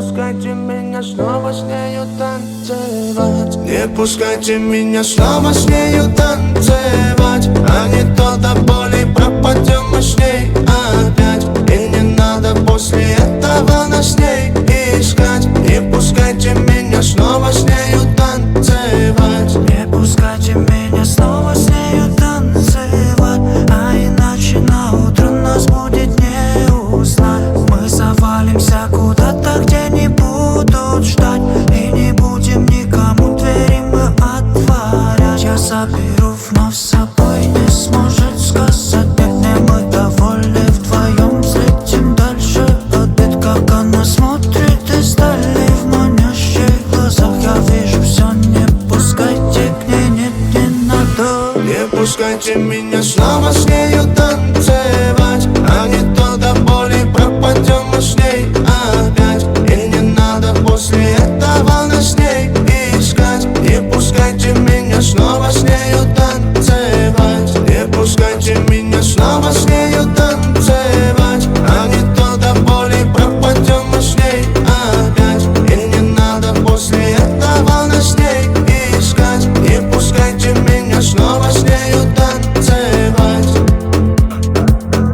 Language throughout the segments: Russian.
пускайте меня снова с нею танцевать. Не пускайте меня снова с нею танцевать, а не то до боли пропадем мы с ней опять. И не надо после этого нас с ней искать. Не пускайте меня снова с нею танцевать. Не пускайте меня снова с нею танцевать, а иначе на утро нас будет не узнать. Мы завалимся куда-то, где не будут ждать, и не будем никому двери мы отворять. Я заберу вновь с собой, не сможет сказать нет. Не мы довольны вдвоем, взлетим дальше от бед. Как она смотрит из дали в манящих глазах, я вижу все. Не пускайте к ней, нет, не надо. Не пускайте меня снова с нею танцевать, а не то до боли пропадем мы с ней опять. И не надо после этого нас с ней искать. Не пускайте меня снова с нею танцевать. Не пускайте меня снова с нею танцевать, а не то до боли пропадем мы с ней опять. И не надо после этого нас с ней искать. Не пускайте меня снова с нею танцевать.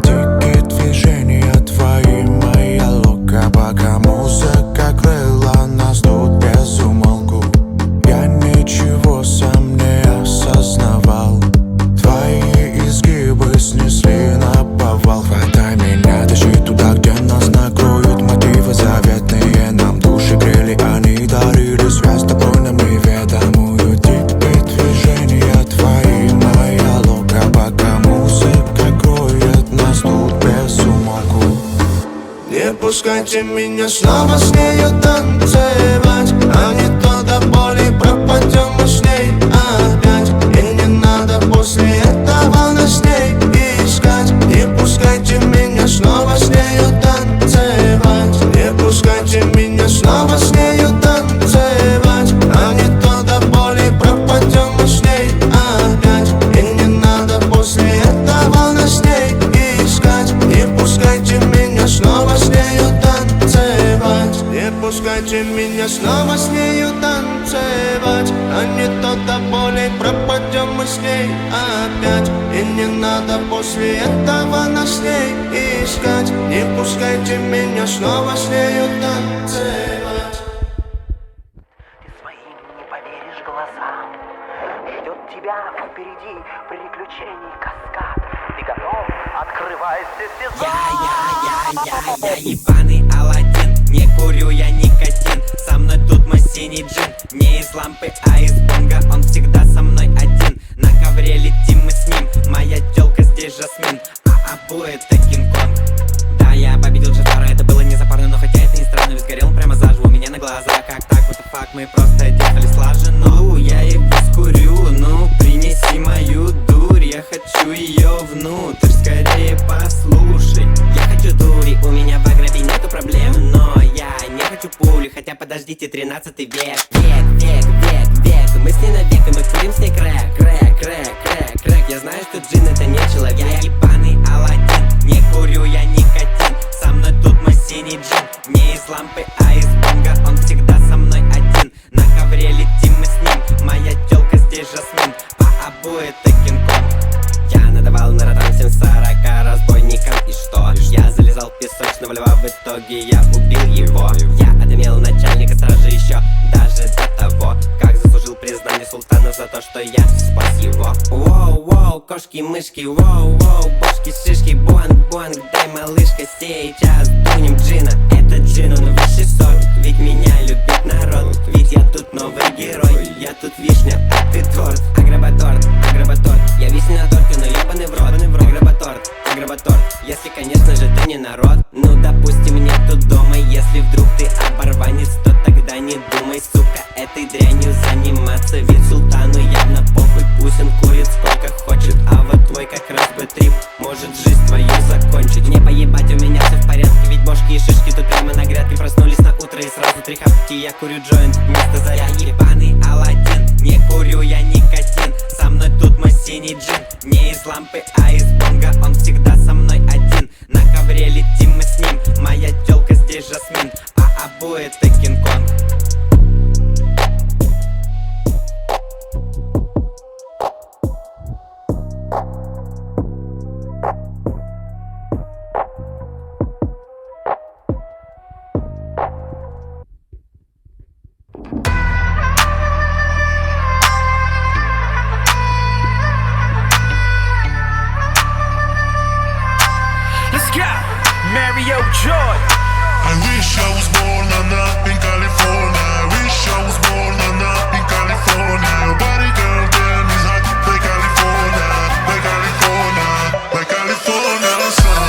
Дикие движения твои, моя лока, пока музыка крыла нас тут без умолку. Я ничего сам не осознавал, твои изгибы снесли на повал. Хватай меня, тащи туда, где нас накроют мотивы заветные. Нам души грели, они дарили связь с тобой нам неведомую. Дикие движения твои, моя лока, пока музыка кроет нас тут без умолку. Не пускайте меня снова с нею танцевать, а не то до боли пропадем мы с ней опять. И не надо после этого нас с ней искать. Не пускайте меня снова с нею танцевать. Не пускайте меня снова с нею танцевать, а не то до боли пропадем мы с ней опять. И не надо после этого нас с ней искать. Не пускайте меня снова с нею танцевать. Не пускайте меня снова с нею танцевать, а не то до боли пропадем мы с ней опять. И не надо после этого нас с ней искать. Не пускайте меня снова с нею танцевать. Ты своим не поверишь глазам, ждет тебя впереди приключений каскад. Ты готов? Открывайся сезон. Я ебаный Аладдин, не курю я никотин. Со мной тут мой синий джин, не из лампы, а из бонга. Он всегда со мной один, на ковре летим мы с ним. Моя тёлка здесь Жасмин, а Абу это Кинг-Конг. Да, я победил Джафара, это было не запарно, но хотя это не странно, ведь сгорел он прямо заживо у меня на глазах. Как так, what the fuck, мы просто действовали слаженно. Я его скурю, ну принеси мою дурь, я хочу ее внутрь, скорее послушай. Я хочу дури, у меня в агробе нету проблем, но я не хочу пули, хотя подождите, 13-й век. Век, мы с ней навек, и мы курим с ней крэк. Я знаю, что джин это не человек. Я ебаный Аладдин, не курю я никотин. Со мной тут мой синий джин, не из лампы, а из бонга. Он всегда со мной один, на ковре летим мы с ним. Моя тёлка здесь Жасмин, а Абу это Кинг-Конг. Я надавал на ротан всем 40 разбойникам, и что? Я залезал в песочного льва, в итоге я убил его. Я отымел начальника стражи еще даже до того, как заслужил признание султана за то, что я спас его. Воу, кошки-мышки, воу, бошки-шишки, буанг, дай, малышка, сейчас дунем джина. Это джин, он высший сорт, ведь меня любит народ. Ведь я тут новый герой, я тут вишня, а ты торт. Агробаторт, я вишня на торте, но ебаный в рот. Агробаторт, если, конечно же, ты не народ. Ну, допустим, нету дома, если вдруг ты оборванец, то тогда не думай, сука, этой дрянью заниматься. Ведь султану явно похуй, пусть он курит сколько хочет. А вот твой как раз бы трип может жизнь твою закончить. Не поебать, у меня все в порядке, ведь бошки и шишки тут прямо на грядке. Проснулись на утро и сразу 3 хапки. Я курю джойнт вместо заря. Я ебаный Аладдин, не курю я никотин. Со мной тут мой синий джин, не из лампы, а из бонга. Он всегда со мной один, на ковре летим мы с ним. Моя тёлка здесь Жасмин, а Абу это Кинг-Конг. Let's go, Mario Joy. I wish I was born up in California. I wish I was born up in California. Your body, girl, damn is hot like California, like California, like California sun.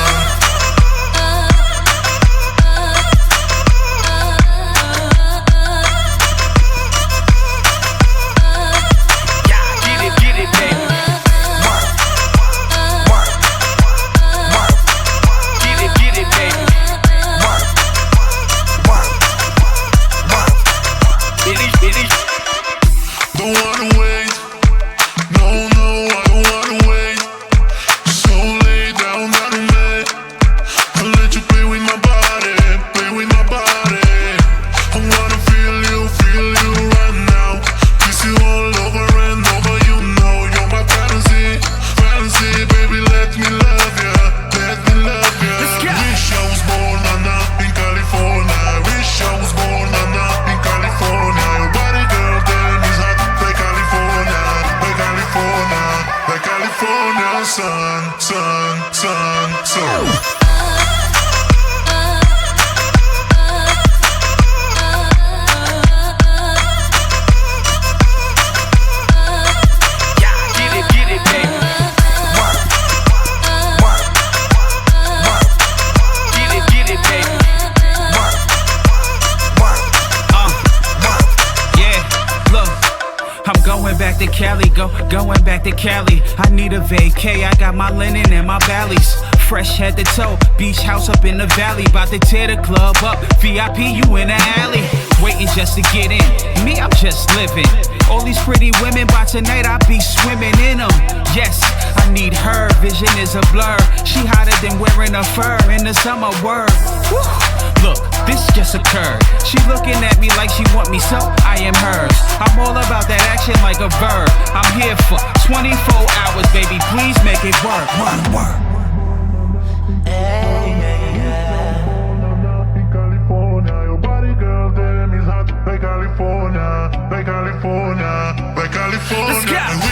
Yeah, get it, baby. Work, work, work. Get it, baby. Work, work, work. It is. Don't wanna wait. No, no, I don't wanna wait. So lay down on me. I'll let you play with my body, play with my body. I wanna feel you right now. Kiss you all over and over, you know you're my fantasy, fantasy, baby. Let me love ya, let me love ya. Let's go. Wish I was born up in California. I wish I was born up in California. Your body, girl, damn is hot like California, like California, like California sun, sun, sun, sun. Yeah, get it, baby. Work, work, work. Get it, baby. Work, work, work. Yeah, look, I'm going back to Cali, going back to Cali. I need a vacay, I got my linen and my valleys. Fresh head to toe, beach house up in the valley. About to tear the club up, VIP you in the alley. Waiting just to get in, me I'm just living. All these pretty women, by tonight I be swimming in them. Yes, I need her, vision is a blur. She hotter than wearing a fur in the summer word. Woo. Look, this just occurred. She looking at me like she want me, so I am hers. I'm all about that action like a verb. I'm here for 24 hours, baby, please make it work. Work. In California, your body, girl, damn is hot like California, like California, like California. Let's go.